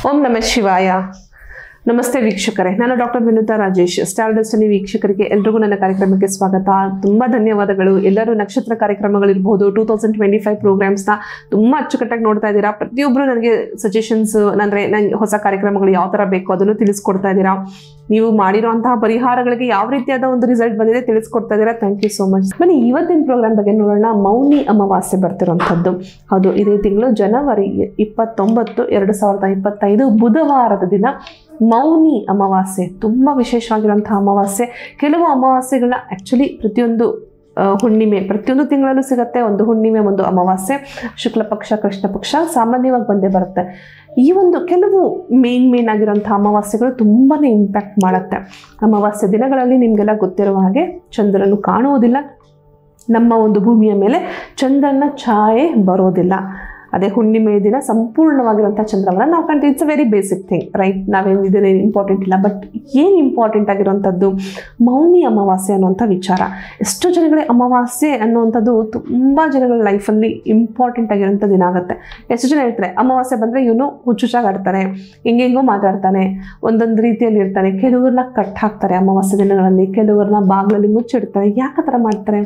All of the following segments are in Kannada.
ಓಂ ನಮಃ ಶಿವಾಯ. ನಮಸ್ತೆ ವೀಕ್ಷಕರೇ, ನಾನು doctor Vinutha Rajesh. Star Destiny ವೀಕ್ಷಕರಿಗೆ ಎಲ್ರಿಗೂ ನನ್ನ ಕಾರ್ಯಕ್ರಮಕ್ಕೆ ಸ್ವಾಗತ. ತುಂಬ ಧನ್ಯವಾದಗಳು. ಎಲ್ಲರೂ ನಕ್ಷತ್ರ ಕಾರ್ಯಕ್ರಮಗಳಿರ್ಬೋದು, 2025 ಪ್ರೋಗ್ರಾಮ್ಸ್ನ ತುಂಬ ಅಚ್ಚುಕಟ್ಟಾಗಿ ನೋಡ್ತಾ ಇದ್ದೀರಾ. ಪ್ರತಿಯೊಬ್ಬರು ನನಗೆ ಸಜೆಷನ್ಸ್ ಅಂದರೆ ನಂಗೆ ಹೊಸ ಕಾರ್ಯಕ್ರಮಗಳು ಯಾವ ಥರ ಬೇಕು ಅದನ್ನು ತಿಳಿಸ್ಕೊಡ್ತಾ ಇದ್ದೀರಾ. ನೀವು ಮಾಡಿರುವಂತಹ ಪರಿಹಾರಗಳಿಗೆ ಯಾವ ರೀತಿಯಾದ ಒಂದು ರಿಸಲ್ಟ್ ಬಂದಿದೆ ತಿಳಿಸ್ಕೊಡ್ತಾ ಇದ್ದೀರಾ. Thank you so much. ಬನ್ನಿ ಇವತ್ತಿನ ಪ್ರೋಗ್ರಾಮ್ ಬಗ್ಗೆ ನೋಡೋಣ. ಮೌನಿ ಅಮಾವಾಸ್ಯೆ ಬರ್ತಿರೋಂಥದ್ದು. ಹೌದು, ಇದೇ ತಿಂಗಳು ಜನವರಿ 29, 2025 ಬುಧವಾರದ ದಿನ ಮೌನಿ ಅಮಾವಾಸ್ಯೆ. ತುಂಬ ವಿಶೇಷವಾಗಿರುವಂತಹ ಅಮಾವಾಸ್ಯೆ. ಕೆಲವು ಅಮಾವಾಸ್ಯೆಗಳನ್ನ ಆ್ಯಕ್ಚುಲಿ ಪ್ರತಿಯೊಂದು ಹುಣ್ಣಿಮೆ ಪ್ರತಿಯೊಂದು ತಿಂಗಳಲ್ಲೂ ಸಿಗುತ್ತೆ. ಒಂದು ಹುಣ್ಣಿಮೆ, ಒಂದು ಅಮಾವಾಸ್ಯೆ, ಶುಕ್ಲ ಪಕ್ಷ, ಕೃಷ್ಣ ಪಕ್ಷ ಸಾಮಾನ್ಯವಾಗಿ ಬಂದೇ ಬರುತ್ತೆ. ಈ ಒಂದು ಕೆಲವು ಮೇನ್ ಆಗಿರೋಂಥ ಅಮಾವಾಸ್ಯೆಗಳು ತುಂಬಾ ಇಂಪ್ಯಾಕ್ಟ್ ಮಾಡುತ್ತೆ. ಅಮಾವಾಸ್ಯೆ ದಿನಗಳಲ್ಲಿ ನಿಮಗೆಲ್ಲ ಗೊತ್ತಿರುವ ಹಾಗೆ ಚಂದ್ರನು ಕಾಣುವುದಿಲ್ಲ. ನಮ್ಮ ಒಂದು ಭೂಮಿಯ ಮೇಲೆ ಚಂದ್ರನ ಛಾಯೆ ಬರೋದಿಲ್ಲ. ಅದೇ ಹುಣ್ಣಿಮೆ ದಿನ ಸಂಪೂರ್ಣವಾಗಿರುವಂಥ ಚಂದ್ರವನ್ನ ನಾವು ಕಾಣ್ತೀವಿ. It's a very basic thing, right? ನಾವೇನು ಇದನ್ನೇ ಇಂಪಾರ್ಟೆಂಟ್ ಇಲ್ಲ. ಬಟ್ ಏನು ಇಂಪಾರ್ಟೆಂಟ್ ಆಗಿರುವಂಥದ್ದು ಮೌನಿ ಅಮಾವಾಸ್ಯೆ ಅನ್ನುವಂಥ ವಿಚಾರ. ಎಷ್ಟೋ ಜನಗಳಿಗೆ ಅಮಾವಾಸ್ಯೆ ಅನ್ನುವಂಥದ್ದು ತುಂಬ ಜನಗಳ ಲೈಫಲ್ಲಿ ಇಂಪಾರ್ಟೆಂಟ್ ಆಗಿರೋಂಥ ದಿನ ಆಗುತ್ತೆ. ಎಷ್ಟು ಜನ ಹೇಳ್ತಾರೆ ಅಮಾವಾಸ್ಯೆ ಬಂದರೆ ಇವನು ಹುಚ್ಚುಚ್ಚಾಗಿ ಆಡ್ತಾನೆ, ಹೆಂಗೆಂಗೋ ಮಾತಾಡ್ತಾನೆ, ಒಂದೊಂದು ರೀತಿಯಲ್ಲಿ ಇರ್ತಾನೆ. ಕೆಲವ್ರನ್ನ ಕಟ್ ಹಾಕ್ತಾರೆ ಅಮಾವಾಸ್ಯೆ ದಿನಗಳಲ್ಲಿ, ಕೆಲವ್ರನ್ನ ಬಾಗಿಲಲ್ಲಿ ಮುಚ್ಚಿಡ್ತಾರೆ. ಯಾಕೆ ಆ ಥರ ಮಾಡ್ತಾರೆ?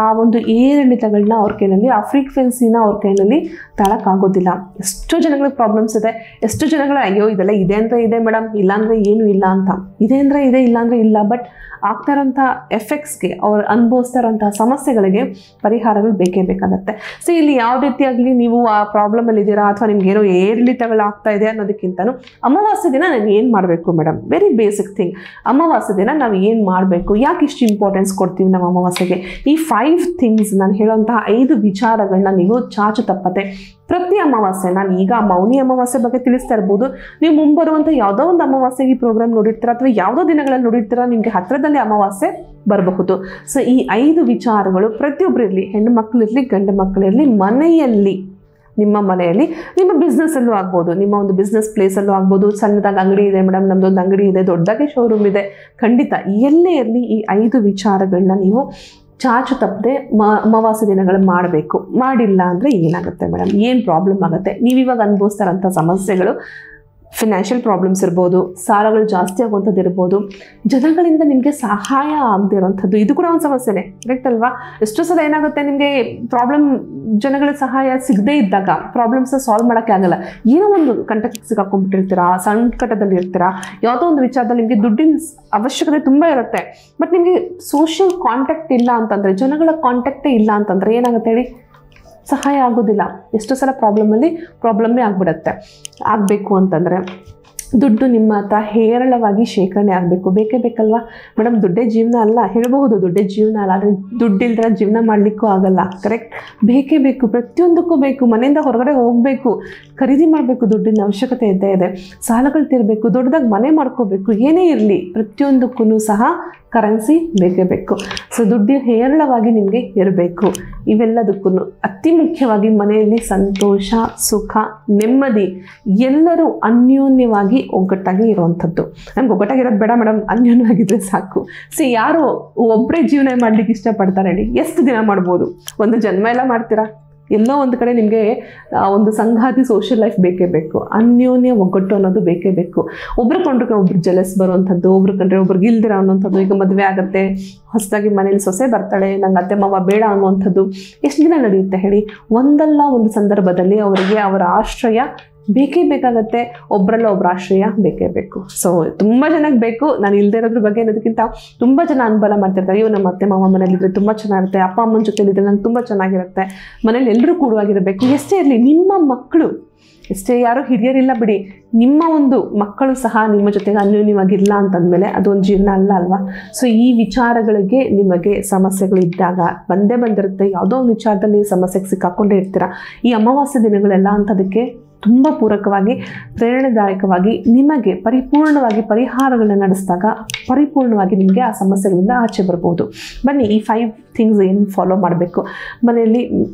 ಆ ಒಂದು ಏರಿಳಿತಗಳನ್ನ ಅವ್ರ ಕೈಯಲ್ಲಿ, ಆ ಫ್ರೀಕ್ವೆನ್ಸಿನ ಅವ್ರ ಕೈಯಲ್ಲಿ ತಾಳಕ್ಕಾಗೋದಿಲ್ಲ. ಎಷ್ಟೋ ಜನಗಳಿಗೆ ಪ್ರಾಬ್ಲಮ್ಸ್ ಇದೆ. ಎಷ್ಟು ಜನಗಳು ಅಯ್ಯೋ ಇದೆಲ್ಲ ಇದೆ ಅಂದರೆ ಇದೆ ಮೇಡಮ್, ಇಲ್ಲಾಂದರೆ ಏನೂ ಇಲ್ಲ ಅಂತ. ಇದೆ ಅಂದರೆ ಇದೆ, ಇಲ್ಲಾಂದರೆ ಇಲ್ಲ. ಬಟ್ ಆಗ್ತಾ ಇರೋಂಥ ಎಫೆಕ್ಟ್ಸ್ಗೆ, ಅವ್ರು ಅನುಭವಿಸ್ತಾ ಇರೋಂಥ ಸಮಸ್ಯೆಗಳಿಗೆ ಪರಿಹಾರಗಳು ಬೇಕೇ ಬೇಕಾಗತ್ತೆ. ಸೊ ಇಲ್ಲಿ ಯಾವ ರೀತಿಯಾಗಲಿ ನೀವು ಆ ಪ್ರಾಬ್ಲಮಲ್ಲಿ ಇದ್ದೀರಾ ಅಥವಾ ನಿಮ್ಗೆ ಏನೋ ಏರಿಳಿತಗಳಾಗ್ತಾ ಇದೆ ಅನ್ನೋದಕ್ಕಿಂತನೂ ಅಮಾವಾಸ್ಯೆ ದಿನ ನಾನು ಏನು ಮಾಡಬೇಕು ಮೇಡಮ್? Very basic thing. ಅಮಾವಾಸ್ಯೆ ದಿನ ನಾವು ಏನು ಮಾಡಬೇಕು? ಯಾಕೆ ಇಷ್ಟು ಇಂಪಾರ್ಟೆನ್ಸ್ ಕೊಡ್ತೀವಿ ನಾವು ಅಮಾವಾಸ್ಯೆಗೆ? ಈ 5 ಥಿಂಗ್ಸ್, ನಾನು ಹೇಳೋಂತಹ 5 ವಿಚಾರಗಳನ್ನ ನೀವು ಚಾಚು ತಪ್ಪದೆ ಪ್ರತಿ ಅಮಾವಾಸ್ಯೆ, ನಾನು ಈಗ ಮೌನಿ ಅಮಾವಾಸ್ಯೆ ಬಗ್ಗೆ ತಿಳಿಸ್ತಾ ಇರ್ಬೋದು, ನೀವು ಮುಂಬರುವಂಥ ಯಾವುದೋ ಒಂದು ಅಮಾವಾಸ್ಯೆಗೆ ಈ ಪ್ರೋಗ್ರಾಮ್ ನೋಡಿರ್ತೀರಾ ಅಥವಾ ಯಾವುದೋ ದಿನಗಳಲ್ಲಿ ನೋಡಿರ್ತೀರಾ, ನಿಮಗೆ ಹತ್ತಿರದಲ್ಲಿ ಅಮಾವಾಸ್ಯೆ ಬರಬಹುದು. ಸೊ ಈ 5 ವಿಚಾರಗಳು ಪ್ರತಿಯೊಬ್ಬರಿರಲಿ, ಹೆಣ್ಣು ಮಕ್ಕಳಿರಲಿ, ಗಂಡು ಮಕ್ಕಳಿರಲಿ, ಮನೆಯಲ್ಲಿ, ನಿಮ್ಮ ಮನೆಯಲ್ಲಿ, ನಿಮ್ಮ ಬಿಸ್ನೆಸ್ಸಲ್ಲೂ ಆಗ್ಬೋದು, ನಿಮ್ಮ ಒಂದು ಬಿಸ್ನೆಸ್ ಪ್ಲೇಸಲ್ಲೂ ಆಗ್ಬೋದು. ಸಣ್ಣದಾಗಿ ಅಂಗಡಿ ಇದೆ ಮೇಡಮ್, ನಮ್ಮದೊಂದು ಅಂಗಡಿ ಇದೆ, ದೊಡ್ಡದಾಗಿ ಶೋರೂಮ್ ಇದೆ, ಖಂಡಿತ ಎಲ್ಲೇ ಇರಲಿ ಈ 5 ವಿಚಾರಗಳನ್ನ ನೀವು ಚಾಚು ತಪ್ಪದೆ ಅಮಾವಾಸ್ಯೆ ದಿನಗಳು ಮಾಡಬೇಕು. ಮಾಡಿಲ್ಲ ಅಂದರೆ ಏನಾಗುತ್ತೆ ಮೇಡಮ್? ಏನು ಪ್ರಾಬ್ಲಮ್ ಆಗುತ್ತೆ? ನೀವಿವಾಗ ಅನುಭವಿಸ್ತಾ ಇರೋಂಥ ಸಮಸ್ಯೆಗಳು, ಫಿನಾನ್ಷಿಯಲ್ ಪ್ರಾಬ್ಲಮ್ಸ್ ಇರ್ಬೋದು, ಸಾಲಗಳು ಜಾಸ್ತಿ ಆಗುವಂಥದ್ದು ಇರ್ಬೋದು, ಜನಗಳಿಂದ ನಿಮಗೆ ಸಹಾಯ ಆಗದೆ ಇರೋವಂಥದ್ದು, ಇದು ಕೂಡ ಒಂದು ಸಮಸ್ಯೆನೇ, ಕರೆಕ್ಟ್ ಅಲ್ವಾ? ಎಷ್ಟೋ ಸಲ ಏನಾಗುತ್ತೆ, ನಿಮಗೆ ಪ್ರಾಬ್ಲಮ್, ಜನಗಳ ಸಹಾಯ ಸಿಗದೇ ಇದ್ದಾಗ ಪ್ರಾಬ್ಲಮ್ಸ್ನ ಸಾಲ್ವ್ ಮಾಡೋಕ್ಕೆ ಆಗಲ್ಲ. ಏನೋ ಒಂದು ಕಂಟಕ್ಕೆ ಸಿಕ್ಕಾಕೊಂಡ್ಬಿಟ್ಟಿರ್ತೀರಾ, ಸಂಕಟದಲ್ಲಿ ಇರ್ತೀರಾ, ಯಾವುದೋ ಒಂದು ವಿಚಾರದಲ್ಲಿ ನಿಮಗೆ ದುಡ್ಡಿನ ಅವಶ್ಯಕತೆ ತುಂಬ ಇರುತ್ತೆ. ಬಟ್ ನಿಮಗೆ ಸೋಷಿಯಲ್ ಕಾಂಟ್ಯಾಕ್ಟ್ ಇಲ್ಲ ಅಂತಂದರೆ, ಜನಗಳ ಕಾಂಟ್ಯಾಕ್ಟೇ ಇಲ್ಲ ಅಂತಂದರೆ ಏನಾಗುತ್ತೆ ಹೇಳಿ? ಸಹಾಯ ಆಗೋದಿಲ್ಲ. ಎಷ್ಟೋ ಸಲ ಪ್ರಾಬ್ಲಮ್ಮೇ ಆಗಿಬಿಡುತ್ತೆ. ಆಗಬೇಕು ಅಂತಂದರೆ ದುಡ್ಡು ನಿಮ್ಮ ಹತ್ರ ಹೇರಳವಾಗಿ ಶೇಖರಣೆ ಆಗಬೇಕು. ಬೇಕೇ ಬೇಕಲ್ವಾ ಮೇಡಮ್? ದುಡ್ಡೇ ಜೀವನ ಅಲ್ಲ ಹೇಳ್ಬಹುದು, ದುಡ್ಡೇ ಜೀವನ ಅಲ್ಲ, ಆದರೆ ದುಡ್ಡಿಲ್ದ್ರೆ ಜೀವನ ಮಾಡಲಿಕ್ಕೂ ಆಗಲ್ಲ, ಕರೆಕ್ಟ್? ಬೇಕೇ ಬೇಕು, ಪ್ರತಿಯೊಂದಕ್ಕೂ ಬೇಕು. ಮನೆಯಿಂದ ಹೊರಗಡೆ ಹೋಗಬೇಕು, ಖರೀದಿ ಮಾಡಬೇಕು, ದುಡ್ಡಿನ ಅವಶ್ಯಕತೆ ಇದ್ದೇ ಇದೆ. ಸಾಲಗಳು ತೀರಬೇಕು, ದೊಡ್ಡದಾಗಿ ಮನೆ ಮಾಡ್ಕೋಬೇಕು, ಏನೇ ಇರಲಿ ಪ್ರತಿಯೊಂದಕ್ಕೂ ಸಹ ಕರೆನ್ಸಿ ಬೇಕೇ ಬೇಕು. ಸೊ ದುಡ್ಡು ಹೇರಳವಾಗಿ ನಿಮಗೆ ಇರಬೇಕು. ಇವೆಲ್ಲದಕ್ಕೂ ಅತಿ ಮುಖ್ಯವಾಗಿ ಮನೆಯಲ್ಲಿ ಸಂತೋಷ, ಸುಖ, ನೆಮ್ಮದಿ, ಎಲ್ಲರೂ ಅನ್ಯೋನ್ಯವಾಗಿ ಒಗ್ಗಟ್ಟಾಗಿ ಇರುವಂಥದ್ದು. ನಮ್ಗೆ ಒಗ್ಗಟ್ಟಾಗಿರೋದು ಬೇಡ ಮೇಡಮ್, ಅನ್ಯೋನ್ಯವಾಗಿದ್ದರೆ ಸಾಕು. ಸೊ ಯಾರು ಒಬ್ಬರೇ ಜೀವನ ಮಾಡಲಿಕ್ಕೆ ಇಷ್ಟಪಡ್ತಾರೆ ಹೇಳಿ? ಎಷ್ಟು ದಿನ ಮಾಡ್ಬೋದು? ಒಂದು ಜನ್ಮ ಎಲ್ಲ ಮಾಡ್ತೀರಾ? ಎಲ್ಲೋ ಒಂದು ಕಡೆ ನಿಮಗೆ ಒಂದು ಸಂಗಾತಿ, ಸೋಷಿಯಲ್ ಲೈಫ್ ಬೇಕೇ ಬೇಕು. ಅನ್ಯೋನ್ಯ ಒಗ್ಗಟ್ಟು ಅನ್ನೋದು ಬೇಕೇ ಬೇಕು. ಒಬ್ರು ಕೊಂಡ್ರೆ ಒಬ್ರು ಜಲಸ್ ಬರುವಂಥದ್ದು, ಒಬ್ರು ಕಂಡ್ರೆ ಒಬ್ರಿಗೆ ಇಲ್ದಿರೋ ಅನ್ನೋಂಥದ್ದು. ಈಗ ಮದುವೆ ಆಗುತ್ತೆ, ಹೊಸದಾಗಿ ಮನೇಲಿ ಸೊಸೆ ಬರ್ತಾಳೆ, ನಂಗೆ ಅತ್ತೆ ಮಾವ ಬೇಡ ಅನ್ನುವಂಥದ್ದು ಎಷ್ಟು ದಿನ ನಡೆಯುತ್ತೆ ಹೇಳಿ? ಒಂದಲ್ಲ ಒಂದು ಸಂದರ್ಭದಲ್ಲಿ ಅವರಿಗೆ ಅವರ ಆಶ್ರಯ ಬೇಕೇ ಬೇಕಾಗತ್ತೆ. ಒಬ್ಬರಲ್ಲ ಒಬ್ಬರ ಆಶ್ರಯ ಬೇಕೇ ಬೇಕು. ಸೊ ತುಂಬ ಜನಕ್ಕೆ ಬೇಕು. ನಾನು ಇಲ್ಲದೆ ಇರೋದ್ರ ಬಗ್ಗೆ ಅನ್ನೋದಕ್ಕಿಂತ ತುಂಬ ಜನ ಅನುಭವ ಮಾಡ್ತಿರ್ತಾರೆ, ಅಯ್ಯೋ ನಮ್ಮ ಅತ್ತೆ ಮಾವ ಮನೇಲಿದ್ರೆ ತುಂಬ ಚೆನ್ನಾಗಿರುತ್ತೆ, ಅಪ್ಪ ಅಮ್ಮನ ಜೊತೆಲಿದ್ರೆ ನಂಗೆ ತುಂಬ ಚೆನ್ನಾಗಿರುತ್ತೆ, ಮನೇಲಿ ಎಲ್ಲರೂ ಕೂಡುವಾಗಿರಬೇಕು. ಎಷ್ಟೇ ಇರಲಿ, ನಿಮ್ಮ ಮಕ್ಕಳು, ಎಷ್ಟೇ ಯಾರು ಹಿರಿಯರಿಲ್ಲ ಬಿಡಿ, ನಿಮ್ಮ ಒಂದು ಮಕ್ಕಳು ಸಹ ನಿಮ್ಮ ಜೊತೆಗೆ ಅನ್ಯೋನ್ಯವಾಗಿಲ್ಲ ಅಂತಂದಮೇಲೆ ಅದೊಂದು ಜೀವನ ಅಲ್ಲ ಅಲ್ವಾ? ಸೊ ಈ ವಿಚಾರಗಳಿಗೆ ನಿಮಗೆ ಸಮಸ್ಯೆಗಳು ಇದ್ದಾಗ ಬಂದೇ ಬಂದಿರುತ್ತೆ. ಯಾವುದೋ ಒಂದು ವಿಚಾರದಲ್ಲಿ ಸಮಸ್ಯೆಗೆ ಸಿಕ್ಕಾಕೊಂಡೇ ಇರ್ತೀರ. ಈ ಅಮಾವಾಸ್ಯೆ ದಿನಗಳೆಲ್ಲ ಅಂತದಕ್ಕೆ ತುಂಬ ಪೂರಕವಾಗಿ, ಪ್ರೇರಣಾದಾಯಕವಾಗಿ ನಿಮಗೆ ಪರಿಪೂರ್ಣವಾಗಿ ಪರಿಹಾರಗಳನ್ನ ನಡೆಸಿದಾಗ ಪರಿಪೂರ್ಣವಾಗಿ ನಿಮಗೆ ಆ ಸಮಸ್ಯೆಗಳಿಂದ ಆಚೆ ಬರ್ಬೋದು. ಬನ್ನಿ ಈ 5 ಥಿಂಗ್ಸ್ ಏನು ಫಾಲೋ ಮಾಡಬೇಕು. ಮನೆಯಲ್ಲಿ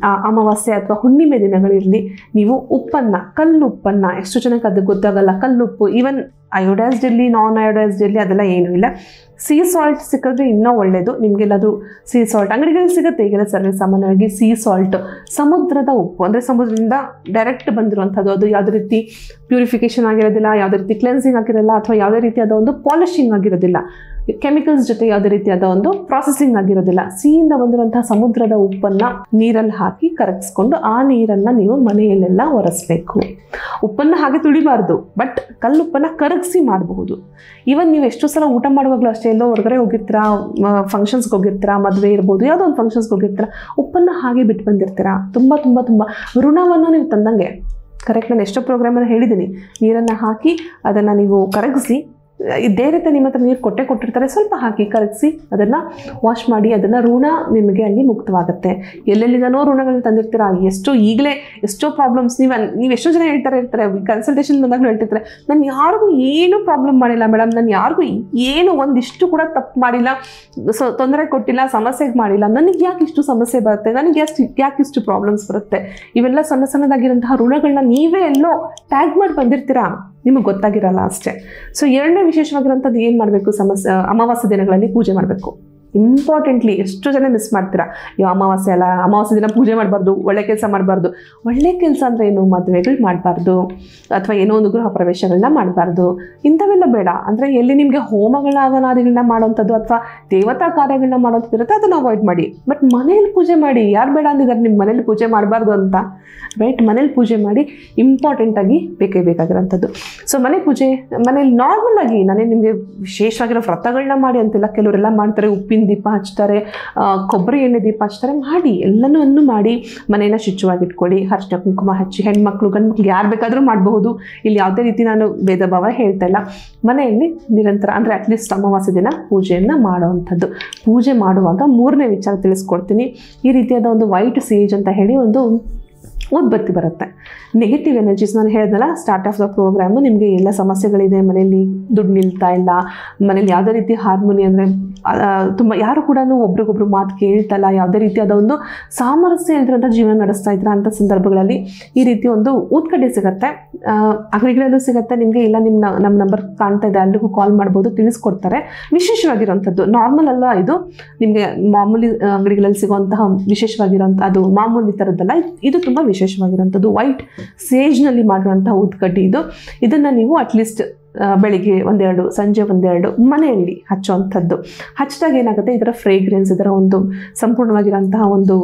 ಅಮಾವಾಸ್ಯೆ ಅಥವಾ ಹುಣ್ಣಿಮೆ ದಿನಗಳಿರಲಿ, ನೀವು ಉಪ್ಪನ್ನು, ಕಲ್ಲುಪ್ಪನ್ನು, ಎಷ್ಟು ಜನಕ್ಕೆ ಅದು ಗೊತ್ತಾಗಲ್ಲ, ಕಲ್ಲುಪ್ಪು, ಈವನ್ ಅಯೋಡೈಸ್ಡ್ ಇರಲಿ, ನಾನ್ ಅಯೋಡೈಸ್ಡ್ ಇರಲಿ, ಅದೆಲ್ಲ ಏನೂ ಇಲ್ಲ. ಸೀ ಸಾಲ್ಟ್ ಸಿಕ್ಕಿದ್ರೆ ಇನ್ನೂ ಒಳ್ಳೆಯದು. ನಿಮಗೆಲ್ಲದು ಸೀ ಸಾಲ್ಟ್ ಅಂಗಡಿಗಳಲ್ಲಿ ಸಿಗುತ್ತೆ ಈಗೆಲ್ಲ ಸರ್ವೇ ಸಾಮಾನ್ಯವಾಗಿ. ಸೀ ಸಾಲ್ಟ್ ಸಮುದ್ರದ ಉಪ್ಪು, ಅಂದರೆ ಸಮುದ್ರದಿಂದ ಡೈರೆಕ್ಟ್ ಬಂದಿರುವಂಥದ್ದು, ಅದು ಯಾವುದೇ ರೀತಿ ಪ್ಯೂರಿಫಿಕೇಶನ್ ಆಗಿರೋದಿಲ್ಲ, ಯಾವುದೇ ರೀತಿ ಕ್ಲೆನ್ಸಿಂಗ್ ಆಗಿರಲ್ಲ, ಅಥವಾ ಯಾವುದೇ ರೀತಿಯಾದ ಒಂದು ಪಾಲಿಶಿಂಗ್ ಆಗಿರೋದಿಲ್ಲ, ಕೆಮಿಕಲ್ಸ್ ಜೊತೆ ಯಾವುದೇ ರೀತಿಯಾದ ಒಂದು ಪ್ರಾಸೆಸಿಂಗ್ ಆಗಿರೋದಿಲ್ಲ. ಸಿಹಿಯಿಂದ ಬಂದಿರುವಂತಹ ಸಮುದ್ರದ ಉಪ್ಪನ್ನ ನೀರಲ್ಲಿ ಹಾಕಿ ಕರಗಿಸ್ಕೊಂಡು ಆ ನೀರನ್ನ ನೀವು ಮನೆಯಲ್ಲೆಲ್ಲ ಒರೆಸ್ಬೇಕು. ಉಪ್ಪನ್ನ ಹಾಗೆ ತುಳಿಬಾರ್ದು, ಬಟ್ ಕಲ್ಲುಪ್ಪನ್ನ ಕರಗಿಸಿ ಮಾಡಬಹುದು. ಈವನ್ ನೀವು ಎಷ್ಟೋ ಸಲ ಊಟ ಮಾಡುವಾಗಲೂ ಅಷ್ಟೇ, ಎಲ್ಲೋ ಹೊರಗಡೆ ಹೋಗಿರ್ತೀರಾ, ಫಂಕ್ಷನ್ಸ್ಗೆ ಹೋಗಿರ್ತೀರಾ, ಮದುವೆ ಇರ್ಬೋದು, ಯಾವುದೋ ಒಂದು ಫಂಕ್ಷನ್ಸ್ಗೆ ಹೋಗಿರ್ತೀರಾ, ಉಪ್ಪನ್ನ ಹಾಗೆ ಬಿಟ್ಟು ಬಂದಿರ್ತೀರಾ. ತುಂಬ ತುಂಬ ತುಂಬ ಋಣವನ್ನು ನೀವು ತಂದಂಗೆ. ಕರೆಕ್ಟ್, ನಾನು ಎಷ್ಟೋ ಪ್ರೋಗ್ರಾಮನ್ನು ಹೇಳಿದ್ದೀನಿ, ನೀರನ್ನು ಹಾಕಿ ಅದನ್ನು ನೀವು ಕರಗಿಸಿ, ಇದೇ ರೀತಿ ನಿಮ್ಮ ಹತ್ರ ನೀರು ಕೊಟ್ಟಿರ್ತಾರೆ, ಸ್ವಲ್ಪ ಹಾಕಿ ಕರಗಿಸಿ ಅದನ್ನು ವಾಶ್ ಮಾಡಿ, ಅದನ್ನು ಋಣ ನಿಮಗೆ ಅಲ್ಲಿ ಮುಕ್ತವಾಗುತ್ತೆ. ಎಲ್ಲೆಲ್ಲಿಂದನೋ ಋಣಗಳನ್ನ ತಂದಿರ್ತೀರಾ, ಈಗಲೇ ಎಷ್ಟೋ ಪ್ರಾಬ್ಲಮ್ಸ್. ನೀವು ಎಷ್ಟೋ ಜನ ಇರ್ತಾರೆ ಕನ್ಸಲ್ಟೇಷನ್ ಬಂದಾಗ ಹೇಳ್ತಿರ್ತಾರೆ, ನಾನು ಯಾರಿಗೂ ಏನೂ ಪ್ರಾಬ್ಲಮ್ ಮಾಡಿಲ್ಲ ಮೇಡಮ್, ನಾನು ಯಾರಿಗೂ ಏನು ಒಂದಿಷ್ಟು ಕೂಡ ತಪ್ಪು ಮಾಡಿಲ್ಲ, ತೊಂದರೆ ಕೊಟ್ಟಿಲ್ಲ, ಸಮಸ್ಯೆಗೆ ಮಾಡಿಲ್ಲ, ನನಗೆ ಯಾಕೆ ಇಷ್ಟು ಸಮಸ್ಯೆ ಬರುತ್ತೆ, ನನಗೆ ಯಾಕೆ ಇಷ್ಟು ಪ್ರಾಬ್ಲಮ್ಸ್ ಬರುತ್ತೆ. ಇವೆಲ್ಲ ಸಣ್ಣದಾಗಿರೋಂತಹ ಋಣಗಳನ್ನ ನೀವೇ ಎಲ್ಲೋ ಟ್ಯಾಗ್ ಮಾಡಿ ಬಂದಿರ್ತೀರಾ, ನಿಮಗೆ ಗೊತ್ತಾಗಿರಲ್ಲ ಅಷ್ಟೇ. ಸೊ ಎರಡನೇ ವಿಶೇಷವಾಗಿರೋಂಥದ್ದು ಏನು ಮಾಡಬೇಕು, ಅಮಾವಾಸ್ಯೆ ದಿನಗಳಲ್ಲಿ ಪೂಜೆ ಮಾಡಬೇಕು. ಇಂಪಾರ್ಟೆಂಟ್ಲಿ ಎಷ್ಟು ಜನ ಮಿಸ್ ಮಾಡ್ತೀರಾ, ಅಮಾವಾಸ್ಯೆ ಅಲ್ಲ, ಅಮಾವಾಸ್ಯೆ ದಿನ ಪೂಜೆ ಮಾಡಬಾರ್ದು, ಒಳ್ಳೆ ಕೆಲಸ ಮಾಡಬಾರ್ದು. ಒಳ್ಳೆ ಕೆಲಸ ಅಂದರೆ ಏನು, ಮದುವೆಗಳು ಮಾಡಬಾರ್ದು, ಅಥವಾ ಏನೋ ಒಂದು ಗೃಹ ಪ್ರವೇಶಗಳನ್ನ ಮಾಡಬಾರ್ದು, ಇಂಥವೆಲ್ಲ ಬೇಡ. ಅಂದರೆ ಎಲ್ಲಿ ನಿಮಗೆ ಹೋಮಗಳನ್ನ ಮಾಡೋವಂಥದ್ದು ಅಥವಾ ದೇವತಾ ಕಾರ್ಯಗಳನ್ನ ಮಾಡೋಂಥದ್ದು ಇರುತ್ತೆ, ಅದನ್ನು ಅವಾಯ್ಡ್ ಮಾಡಿ. ಬಟ್ ಮನೇಲಿ ಪೂಜೆ ಮಾಡಿ. ಯಾರು ಬೇಡ ಅಂದಿದ್ದಾರೆ ನಿಮ್ಮ ಮನೇಲಿ ಪೂಜೆ ಮಾಡಬಾರ್ದು ಅಂತ, ರೈಟ್? ಮನೇಲಿ ಪೂಜೆ ಮಾಡಿ, ಇಂಪಾರ್ಟೆಂಟಾಗಿ ಬೇಕಾಗಿರೋಂಥದ್ದು. ಸೊ ಮನೇಲಿ ನಾರ್ಮಲ್ ಆಗಿ, ನಾನೇ ನಿಮಗೆ ವಿಶೇಷವಾಗಿರೋ ವ್ರತಗಳನ್ನ ಮಾಡಿ ಅಂತಿಲ್ಲ, ಕೆಲವರೆಲ್ಲ ಮಾಡ್ತಾರೆ, ಉಪ್ಪಿನ ದೀಪ ಹಚ್ತಾರೆ, ಕೊಬ್ಬರಿ ಎಣ್ಣೆ ದೀಪ ಹಚ್ತಾರೆ, ಮಾಡಿ ಎಲ್ಲನೂ ಮಾಡಿ ಮನೆಯನ್ನ ಶುಚಿಯಾಗಿಟ್ಕೊಳ್ಳಿ. ಅರಿಶಿನ ಕುಂಕುಮ ಹಚ್ಚಿ, ಹೆಣ್ಮಕ್ಳು ಗಂಡ್ಮಕ್ಳು ಯಾರು ಬೇಕಾದರೂ ಮಾಡಬಹುದು. ಇಲ್ಲಿ ಯಾವುದೇ ರೀತಿ ನಾನು ಭೇದ ಭಾವ ಹೇಳ್ತಾ ಇಲ್ಲ. ಮನೆಯಲ್ಲಿ ನಿರಂತರ ಅಂದರೆ ಅಟ್ಲೀಸ್ಟ್ ಅಮಾವಾಸ್ಯೆ ದಿನ ಪೂಜೆಯನ್ನು ಮಾಡುವಂಥದ್ದು. ಪೂಜೆ ಮಾಡುವಾಗ ಮೂರನೇ ವಿಚಾರ ತಿಳಿಸ್ಕೊಡ್ತೀನಿ. ಈ ರೀತಿಯಾದ ಒಂದು ವೈಟ್ ಸೇಜ್ ಅಂತ ಹೇಳಿ ಒಂದು ಉದ್ಬತ್ತಿ ಬರುತ್ತೆ. ನೆಗೆಟಿವ್ ಎನರ್ಜೀಸ್, ನಾನು ಹೇಳಿದ್ನಲ್ಲ ಸ್ಟಾರ್ಟ್ ಆಫ್ ದ ಪ್ರೋಗ್ರಾಮು, ನಿಮಗೆ ಎಲ್ಲ ಸಮಸ್ಯೆಗಳಿದೆ, ಮನೇಲಿ ದುಡ್ಡು ನಿಲ್ತಾ ಇಲ್ಲ, ಮನೇಲಿ ಯಾವುದೇ ರೀತಿ ಹಾರ್ಮೋನಿ ಅಂದರೆ ತುಂಬ ಯಾರು ಕೂಡ ಒಬ್ರಿಗೊಬ್ರು ಮಾತು ಕೇಳ್ತಲ್ಲ, ಯಾವುದೇ ರೀತಿಯಾದ ಒಂದು ಸಾಮರಸ್ಯ ಇಲ್ದಿರೋಂಥ ಜೀವನ ನಡೆಸ್ತಾ ಇದ್ರ ಅಂಥ ಸಂದರ್ಭಗಳಲ್ಲಿ ಈ ರೀತಿ ಒಂದು ಊದ್ಕಡ್ಡಿ ಸಿಗುತ್ತೆ, ಅಂಗಡಿಗಳಲ್ಲೂ ಸಿಗುತ್ತೆ ನಿಮಗೆ. ಇಲ್ಲ ನಮ್ಮ ನಂಬರ್ ಕಾಣ್ತಾ ಇದೆ, ಅಲ್ಲಿಗೂ ಕಾಲ್ ಮಾಡ್ಬೋದು, ತಿಳಿಸ್ಕೊಡ್ತಾರೆ. ವಿಶೇಷವಾಗಿರೋಂಥದ್ದು, ನಾರ್ಮಲ್ ಅಲ್ಲ ಇದು, ನಿಮಗೆ ಮಾಮೂಲಿ ಅಂಗಡಿಗಳಲ್ಲಿ ಸಿಗುವಂತಹ ವಿಶೇಷವಾಗಿರೋಂಥ, ಅದು ಮಾಮೂಲಿ ಥರದ್ದಲ್ಲ, ಇದು ತುಂಬ ವಿಶೇಷವಾಗಿರೋಂಥದ್ದು. ವೈಟ್ ಸೇಜ್ನಲ್ಲಿ ಮಾಡಿರುವಂತಹ ಊದ್ಕಡ್ಡಿ ಇದು. ಇದನ್ನು ನೀವು ಅಟ್ಲೀಸ್ಟ್ ಬೆಳಿಗ್ಗೆ ಒಂದೆರಡು, ಸಂಜೆ ಒಂದೆರಡು ಮನೆಯಲ್ಲಿ ಹಚ್ಚುವಂಥದ್ದು. ಹಚ್ಚಿದಾಗ ಏನಾಗುತ್ತೆ, ಇದರ ಫ್ರೇಗ್ರೆನ್ಸ್, ಇದರ ಒಂದು ಸಂಪೂರ್ಣವಾಗಿರೋಂತಹ ಒಂದು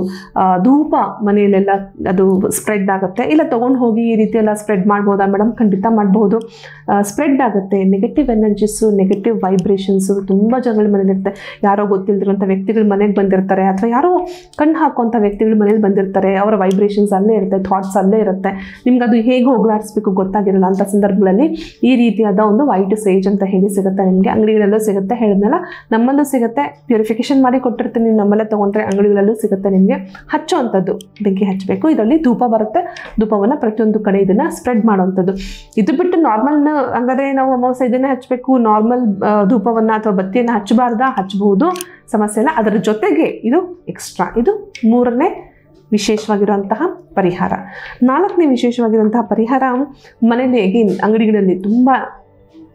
ಧೂಪ ಮನೆಯಲ್ಲೆಲ್ಲ ಅದು ಸ್ಪ್ರೆಡ್ ಆಗುತ್ತೆ. ಇಲ್ಲ ತೊಗೊಂಡು ಹೋಗಿ ಈ ರೀತಿ ಎಲ್ಲ ಸ್ಪ್ರೆಡ್ ಮಾಡ್ಬೋದಾ ಮೇಡಮ್? ಖಂಡಿತ ಮಾಡ್ಬೋದು. ಸ್ಪ್ರೆಡ್ ಆಗುತ್ತೆ. ನೆಗೆಟಿವ್ ಎನರ್ಜೀಸು, ನೆಗೆಟಿವ್ ವೈಬ್ರೇಷನ್ಸು ತುಂಬ ಜನಗಳ ಮನೇಲಿರುತ್ತೆ. ಯಾರೋ ಗೊತ್ತಿಲ್ಲದಿರೋಂಥ ವ್ಯಕ್ತಿಗಳು ಮನೆಗೆ ಬಂದಿರ್ತಾರೆ, ಅಥವಾ ಯಾರೋ ಕಣ್ಣು ಹಾಕುವಂಥ ವ್ಯಕ್ತಿಗಳು ಮನೇಲಿ ಬಂದಿರ್ತಾರೆ, ಅವರ ವೈಬ್ರೇಷನ್ಸ್ ಅಲ್ಲೇ ಇರುತ್ತೆ, ಥಾಟ್ಸ್ ಅಲ್ಲೇ ಇರುತ್ತೆ. ನಿಮ್ಗೆ ಅದು ಹೇಗೆ ಹೋಗಲಾಡಿಸ್ಬೇಕು ಗೊತ್ತಾಗಿರಲ್ಲ. ಅಂಥ ಸಂದರ್ಭಗಳಲ್ಲಿ ಈ ರೀತಿಯಾದ ಒಂದು ವೈಟ್ ಸೇಜ್ ಅಂತ ಹೇಳಿ ಸಿಗುತ್ತೆ, ನಿಮಗೆ ಅಂಗಡಿಗಳಲ್ಲೂ ಸಿಗುತ್ತೆ. ಹೇಳಿದ್ನಲ್ಲ, ನಮ್ಮಲ್ಲೂ ಸಿಗುತ್ತೆ, ಪ್ಯೂರಿಫಿಕೇಶನ್ ಮಾಡಿ ಕೊಟ್ಟಿರ್ತೀನಿ, ನಮ್ಮಲ್ಲೇ ತೊಗೊಂಡ್ರೆ ಅಂಗಡಿಗಳಲ್ಲೂ ಸಿಗುತ್ತೆ. ನಿಮಗೆ ಹಚ್ಚುವಂಥದ್ದು, ಬೆಂಕಿ ಹಚ್ಚಬೇಕು. ಇದರಲ್ಲಿ ಧೂಪ ಬರುತ್ತೆ, ಧೂಪವನ್ನು ಪ್ರತಿಯೊಂದು ಕಡೆ ಇದನ್ನು ಸ್ಪ್ರೆಡ್ ಮಾಡುವಂಥದ್ದು. ಇದು ಬಿಟ್ಟು ನಾರ್ಮಲ್ ಹಂಗಾದ್ರೆ ನಾವು ಅಮಾವಾಸ್ಯೆ ಇದನ್ನೇ ಹಚ್ಚಬೇಕು, ನಾರ್ಮಲ್ ಧೂಪವನ್ನು ಅಥವಾ ಬತ್ತಿಯನ್ನು ಹಚ್ಚಬಾರ್ದಾ? ಹಚ್ಚಬಹುದು, ಸಮಸ್ಯೆ ಇಲ್ಲ. ಅದರ ಜೊತೆಗೆ ಇದು ಎಕ್ಸ್ಟ್ರಾ, ಇದು ಮೂರನೇ ವಿಶೇಷವಾಗಿರುವಂತಹ ಪರಿಹಾರ. ನಾಲ್ಕನೇ ವಿಶೇಷವಾಗಿರುವಂತಹ ಪರಿಹಾರ, ಮನೆಯಲ್ಲಿ ಅಂಗಡಿಗಳಲ್ಲಿ ತುಂಬ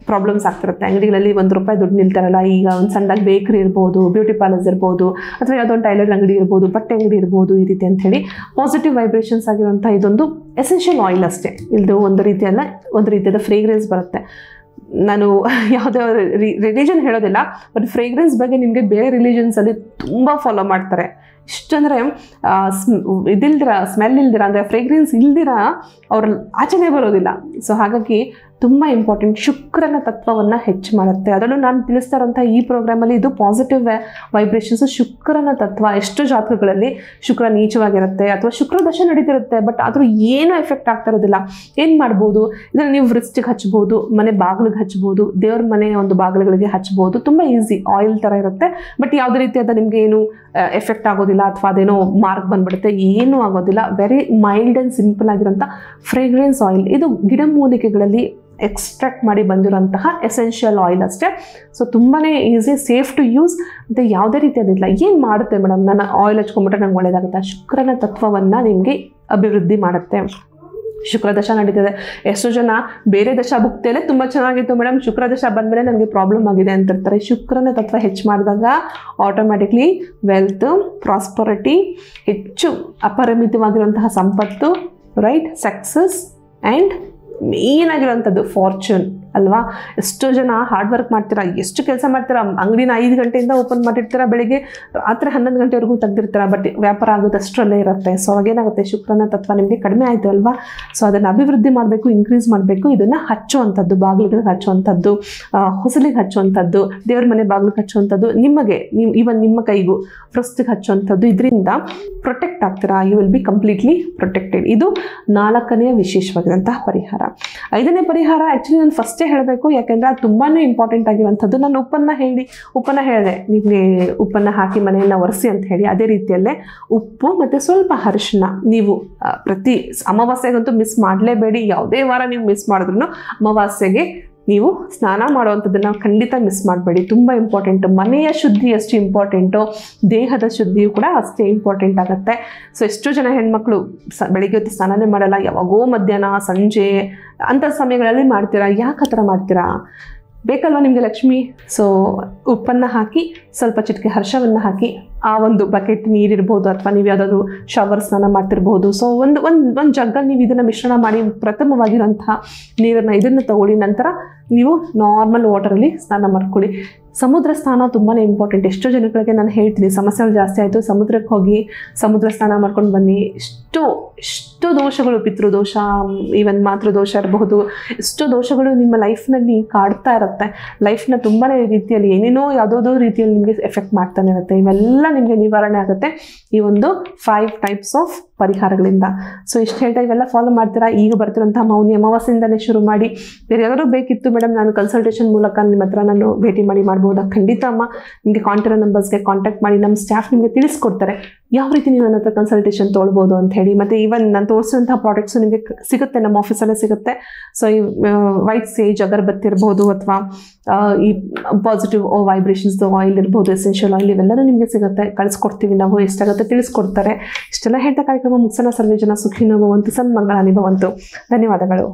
ಪ್ರಾಬ್ಲಮ್ಸ್ ಆಗ್ತಿರುತ್ತೆ. ಅಂಗಡಿಗಳಲ್ಲಿ ₹1 ದುಡ್ಡು ನಿಲ್ತಾರಲ್ಲ, ಈಗ ಒಂದು ಸಣ್ಣದಾಗಿ ಬೇಕ್ರಿ ಇರ್ಬೋದು, ಬ್ಯೂಟಿ ಪಾರ್ಲರ್ಸ್ ಇರ್ಬೋದು, ಅಥವಾ ಯಾವುದೋ ಒಂದು ಟೈಲರ್ ಅಂಗಡಿ ಇರ್ಬೋದು, ಬಟ್ಟೆ ಅಂಗಡಿ ಇರ್ಬೋದು, ಈ ರೀತಿ ಅಂಥೇಳಿ ಪಾಸಿಟಿವ್ ವೈಬ್ರೇಷನ್ಸ್ ಆಗಿರುವಂಥ ಇದೊಂದು ಎಸೆನ್ಷಿಯಲ್ ಆಯಿಲ್ ಅಷ್ಟೇ. ಇದು ಒಂದು ರೀತಿಯಾದ ಫ್ರೇಗ್ರೆನ್ಸ್ ಬರುತ್ತೆ. ನಾನು ಯಾವುದೇ ರಿಲಿಜನ್ ಹೇಳೋದಿಲ್ಲ, ಬಟ್ ಫ್ರೇಗ್ರೆನ್ಸ್ ಬಗ್ಗೆ ನಿಮಗೆ ಬೇರೆ ರಿಲಿಜನ್ಸಲ್ಲಿ ತುಂಬ ಫಾಲೋ ಮಾಡ್ತಾರೆ. ಇಷ್ಟಂದರೆ ಸ್ಮೆಲ್ ಇಲ್ದಿರ, ಅಂದರೆ ಫ್ರೇಗ್ರೆನ್ಸ್ ಇಲ್ದಿರ ಅವ್ರ ಆಚೆನೇ ಬರೋದಿಲ್ಲ. ಸೊ ಹಾಗಾಗಿ ತುಂಬ ಇಂಪಾರ್ಟೆಂಟ್. ಶುಕ್ರನ ತತ್ವವನ್ನು ಹೆಚ್ಚು ಮಾಡುತ್ತೆ. ಅದರಲ್ಲೂ ನಾನು ತಿಳಿಸ್ತಾ ಇರೋಂಥ ಈ ಪ್ರೋಗ್ರಾಮಲ್ಲಿ ಇದು ಪಾಸಿಟಿವ್ ವೈಬ್ರೇಷನ್ಸು. ಶುಕ್ರನ ತತ್ವ ಎಷ್ಟು ಜಾತಕಗಳಲ್ಲಿ ಶುಕ್ರ ನೀಚವಾಗಿರುತ್ತೆ ಅಥವಾ ಶುಕ್ರ ದಶೆ ನಡೀತಿರುತ್ತೆ, ಬಟ್ ಆದರೂ ಏನೂ ಎಫೆಕ್ಟ್ ಆಗ್ತಾ ಇರೋದಿಲ್ಲ. ಏನು ಮಾಡ್ಬೋದು, ಇದನ್ನು ನೀವು ವೃಷ್ಟಿಗೆ ಹಚ್ಬೋದು, ಮನೆ ಬಾಗಿಲಿಗೆ ಹಚ್ಬೋದು, ದೇವ್ರ ಮನೆ ಒಂದು ಬಾಗಿಲುಗಳಿಗೆ ಹಚ್ಬೋದು. ತುಂಬ ಈಸಿ, ಆಯಿಲ್ ಥರ ಇರುತ್ತೆ, ಬಟ್ ಯಾವುದೇ ರೀತಿಯಾದ ನಿಮಗೆ ಏನು ಎಫೆಕ್ಟ್ ಆಗೋದಿಲ್ಲ ಅಥವಾ ಅದೇನೋ ಮಾರ್ಕ್ ಬಂದ್ಬಿಡುತ್ತೆ, ಏನೂ ಆಗೋದಿಲ್ಲ. ವೆರಿ ಮೈಲ್ಡ್ ಆ್ಯಂಡ್ ಸಿಂಪಲ್ ಆಗಿರೋಂಥ ಫ್ರೇಗ್ರೆನ್ಸ್ ಆಯಿಲ್. ಇದು ಗಿಡಮೂಲಿಕೆಗಳಲ್ಲಿ ಎಕ್ಸ್ಟ್ರಾಕ್ಟ್ ಮಾಡಿ ಬಂದಿರೋಂತಹ ಎಸೆನ್ಷಿಯಲ್ ಆಯಿಲ್ ಅಷ್ಟೇ. ಸೊ ತುಂಬಾ ಈಸಿ, ಸೇಫ್ ಟು ಯೂಸ್. ಮತ್ತು ಯಾವುದೇ ರೀತಿಯಾದಿಲ್ಲ. ಏನು ಮಾಡುತ್ತೆ ಮೇಡಮ್, ನಾನು ಆಯಿಲ್ ಹಚ್ಕೊಂಡ್ಬಿಟ್ರೆ ನಂಗೆ ಒಳ್ಳೆಯದಾಗುತ್ತೆ? ಶುಕ್ರನ ತತ್ವವನ್ನು ನಿಮಗೆ ಅಭಿವೃದ್ಧಿ ಮಾಡುತ್ತೆ. ಶುಕ್ರ ದಶ ನಡೀತದೆ, ಎಷ್ಟೋ ಜನ ಬೇರೆ ದಶ ಭುಕ್ತಿಯಲ್ಲೇ ತುಂಬ ಚೆನ್ನಾಗಿತ್ತು ಮೇಡಮ್, ಶುಕ್ರ ದಶ ಬಂದಮೇಲೆ ನನಗೆ ಪ್ರಾಬ್ಲಮ್ ಆಗಿದೆ ಅಂತಿರ್ತಾರೆ. ಶುಕ್ರನ ತತ್ವ ಹೆಚ್ಚು ಮಾಡಿದಾಗ ಆಟೋಮ್ಯಾಟಿಕ್ಲಿ ವೆಲ್ತ್, ಪ್ರಾಸ್ಪರಿಟಿ, ಹೆಚ್ಚು ಅಪರಿಮಿತವಾಗಿರುವಂತಹ ಸಂಪತ್ತು, ರೈಟ್, ಸಕ್ಸಸ್ ಆ್ಯಂಡ್ ಮೇನ್ ಆಗಿರೋಂಥದ್ದು ಫಾರ್ಚೂನ್ ಅಲ್ವಾ. ಎಷ್ಟೋ ಜನ ಹಾರ್ಡ್ ವರ್ಕ್ ಮಾಡ್ತೀರಾ, ಎಷ್ಟು ಕೆಲಸ ಮಾಡ್ತೀರಾ, ಅಂಗಡಿನ 5 ಗಂಟೆಯಿಂದ ಓಪನ್ ಮಾಡಿರ್ತೀರಾ, ಬೆಳಿಗ್ಗೆ ರಾತ್ರಿ 11 ಗಂಟೆವರೆಗೂ ತೆಗ್ದಿರ್ತೀರಾ, ಬಟ್ ವ್ಯಾಪಾರ ಆಗೋದು ಅಷ್ಟರಲ್ಲೇ ಇರುತ್ತೆ. ಸೊ ಅವಾಗೇನಾಗುತ್ತೆ, ಶುಕ್ರನ ತತ್ವ ನಿಮಗೆ ಕಡಿಮೆ ಆಯಿತು ಅಲ್ವಾ. ಸೊ ಅದನ್ನು ಅಭಿವೃದ್ಧಿ ಮಾಡಬೇಕು, ಇನ್ಕ್ರೀಸ್ ಮಾಡಬೇಕು. ಇದನ್ನು ಹಚ್ಚುವಂಥದ್ದು, ಬಾಗಿಲಿಗೆ ಹಚ್ಚುವಂಥದ್ದು, ಹೊಸಲಿಗೆ ಹಚ್ಚುವಂಥದ್ದು, ದೇವ್ರ ಮನೆ ಬಾಗಿಲಿಗೆ ಹಚ್ಚುವಂಥದ್ದು, ನಿಮಗೆ ಇವನ್ ನಿಮ್ಮ ಕೈಗೂ ಪ್ರಸ್ತುತಿಗೆ ಹಚ್ಚುವಂಥದ್ದು. ಇದರಿಂದ ಪ್ರೊಟೆಕ್ಟ್ ಆಗ್ತೀರಾ, you will be completely protected. ಇದು 4ನೆಯ ವಿಶೇಷವಾಗಿರುವಂತಹ ಪರಿಹಾರ. 5ನೇ ಪರಿಹಾರ ಆ್ಯಕ್ಚುಲಿ ನಾನು ಫಸ್ಟೇ ಹೇಳಬೇಕು, ಯಾಕೆಂದರೆ ಅದು ತುಂಬಾ ಇಂಪಾರ್ಟೆಂಟ್ ಆಗಿರುವಂಥದ್ದು. ನಾನು ಉಪ್ಪನ್ನು ಹೇಳಿದೆ, ನಿಮಗೆ ಉಪ್ಪನ್ನು ಹಾಕಿ ಮನೆಯನ್ನು ಒರೆಸಿ ಅಂತ ಹೇಳಿ. ಅದೇ ರೀತಿಯಲ್ಲೇ ಉಪ್ಪು ಮತ್ತು ಸ್ವಲ್ಪ ಅರಿಶಿನ ನೀವು ಪ್ರತಿ ಅಮಾವಾಸ್ಯೆಗಂತೂ ಮಿಸ್ ಮಾಡಲೇಬೇಡಿ. ಯಾವುದೇ ವಾರ ನೀವು ಮಿಸ್ ಮಾಡಿದ್ರು ಅಮಾವಾಸ್ಯೆಗೆ ನೀವು ಸ್ನಾನ ಮಾಡುವಂಥದ್ದನ್ನು ಖಂಡಿತ ಮಿಸ್ ಮಾಡಬೇಡಿ. ತುಂಬ ಇಂಪಾರ್ಟೆಂಟು. ಮನೆಯ ಶುದ್ಧಿ ಎಷ್ಟು ಇಂಪಾರ್ಟೆಂಟು, ದೇಹದ ಶುದ್ಧಿಯು ಕೂಡ ಅಷ್ಟೇ ಇಂಪಾರ್ಟೆಂಟ್ ಆಗುತ್ತೆ. ಸೊ ಎಷ್ಟೋ ಜನ ಹೆಣ್ಮಕ್ಳು ಬೆಳಿಗ್ಗೆ ಹೊತ್ತು ಸ್ನಾನನೇ ಮಾಡಲ್ಲ, ಯಾವಾಗೋ ಮಧ್ಯಾಹ್ನ ಸಂಜೆ ಅಂಥ ಸಮಯಗಳಲ್ಲಿ ಮಾಡ್ತೀರಾ. ಯಾಕೆ ಆ ಥರ ಮಾಡ್ತೀರಾ? ಬೇಕಲ್ವ ನಿಮಗೆ ಲಕ್ಷ್ಮಿ. ಸೊ ಉಪ್ಪನ್ನು ಹಾಕಿ, ಸ್ವಲ್ಪ ಚಿಟಿಕೆ ಹರ್ಷವನ್ನು ಹಾಕಿ, ಆ ಒಂದು ಬಕೆಟ್ ನೀರಿರ್ಬೋದು, ಅಥವಾ ನೀವು ಯಾವುದಾದ್ರು ಶವರ್ ಸ್ನಾನ ಮಾಡ್ತಿರ್ಬೋದು. ಸೊ ಒಂದು ಜಗ್ಗಲ್ಲಿ ನೀವು ಇದನ್ನು ಮಿಶ್ರಣ ಮಾಡಿ, ಪ್ರಥಮವಾಗಿರೋಂತಹ ನೀರನ್ನು ಇದನ್ನು ತಗೊಳ್ಳಿ. ನಂತರ ನೀವು ನಾರ್ಮಲ್ ವಾಟರಲ್ಲಿ ಸ್ನಾನ ಮಾಡ್ಕೊಳ್ಳಿ. ಸಮುದ್ರ ಸ್ನಾನ ತುಂಬಾ ಇಂಪಾರ್ಟೆಂಟ್. ಎಷ್ಟೋ ಜನಗಳಿಗೆ ನಾನು ಹೇಳ್ತೀನಿ, ಸಮಸ್ಯೆಗಳು ಜಾಸ್ತಿ ಆಯಿತು, ಸಮುದ್ರಕ್ಕೆ ಹೋಗಿ ಸಮುದ್ರ ಸ್ನಾನ ಮಾಡ್ಕೊಂಡು ಬನ್ನಿ. ಎಷ್ಟೋ ದೋಷಗಳು, ಪಿತೃದೋಷ, ಈವನ್ ಮಾತೃದೋಷ ಇರಬಹುದು, ಎಷ್ಟೋ ದೋಷಗಳು ನಿಮ್ಮ ಲೈಫ್ನಲ್ಲಿ ಕಾಡ್ತಾ ಇರುತ್ತೆ. ಲೈಫ್ನ ತುಂಬಾ ರೀತಿಯಲ್ಲಿ ಏನೇನೋ ಯಾವುದೋ ರೀತಿಯಲ್ಲಿ ನಿಮಗೆ ಎಫೆಕ್ಟ್ ಮಾಡ್ತಾನೆ ಇರುತ್ತೆ. ಇವೆಲ್ಲ ನಿಮಗೆ ನಿವಾರಣೆ ಆಗುತ್ತೆ ಈ ಒಂದು 5 ಟೈಪ್ಸ್ ಆಫ್ ಪರಿಹಾರಗಳಿಂದ. ಸೊ ಇಷ್ಟು ಹೇಳ್ತಾ ಇವೆಲ್ಲ ಫಾಲೋ ಮಾಡ್ತೀರಾ. ಈಗ ಬರ್ತಿರೋಂಥ ಮೌನಿ ಅಮಾವಾಸ್ಯೆಯಿಂದಲೇ ಶುರು ಮಾಡಿ. ಬೇರೆ ಯಾರು ಬೇಕಿತ್ತು ಮೇಡಮ್, ನಾನು ಕನ್ಸಲ್ಟೇಷನ್ ಮೂಲಕ ನಿಮ್ಮ ಹತ್ರ ನಾನು ಭೇಟಿ ಮಾಡ್ಬೋದಾ? ಖಂಡಿತ ಅಮ್ಮ. ನಿಮಗೆ ಕಾಂಟ್ಯಾಕ್ಟ್ ನಂಬರ್ಸ್ಗೆ ಕಾಂಟ್ಯಾಕ್ಟ್ ಮಾಡಿ, ನಮ್ಮ ಸ್ಟಾಫ್ ನಿಮಗೆ ತಿಳಿಸ್ಕೊಡ್ತಾರೆ ಯಾವ ರೀತಿ ನೀವು ನನ್ನ ಹತ್ರ ಕನ್ಸಲ್ಟೇಷನ್ ತೊಗೊಳ್ಬೋದು ಅಂತ ಹೇಳಿ. ಮತ್ತು ಈವನ್ ನಾನು ತೋರಿಸಿದಂಥ ಪ್ರಾಡಕ್ಟ್ಸು ನಿಮಗೆ ಸಿಗುತ್ತೆ, ನಮ್ಮ ಆಫೀಸಲ್ಲೇ ಸಿಗುತ್ತೆ. ಸೊ ಈ ವೈಟ್ ಸೇಜ್ ಅಗರಬತ್ತಿ ಇರ್ಬೋದು, ಅಥವಾ ಈ ಪಾಸಿಟಿವ್ ವೈಬ್ರೇಷನ್ಸ್ ಆಯಿಲ್ ಇರ್ಬೋದು, ಎಸೆನ್ಷಿಯಲ್ ಆಯಿಲ್, ಇವೆಲ್ಲರೂ ನಿಮಗೆ ಸಿಗುತ್ತೆ. ಕಳಿಸ್ಕೊಡ್ತೀವಿ ನಾವು, ಎಷ್ಟಾಗುತ್ತೆ ತಿಳಿಸ್ಕೊಡ್ತಾರೆ. ಇಷ್ಟೆಲ್ಲ ಹೇಳ್ತಾ ಕಾರ್ಯಕ್ರಮ ಮುಗಿಸೋಣ. ಸರ್ವೇ ಜನ ಸುಖಿನೋ ಭವಂತು, ಸನ್ಮಂಗಳಾನಿ ಭವಂತು. ಧನ್ಯವಾದಗಳು.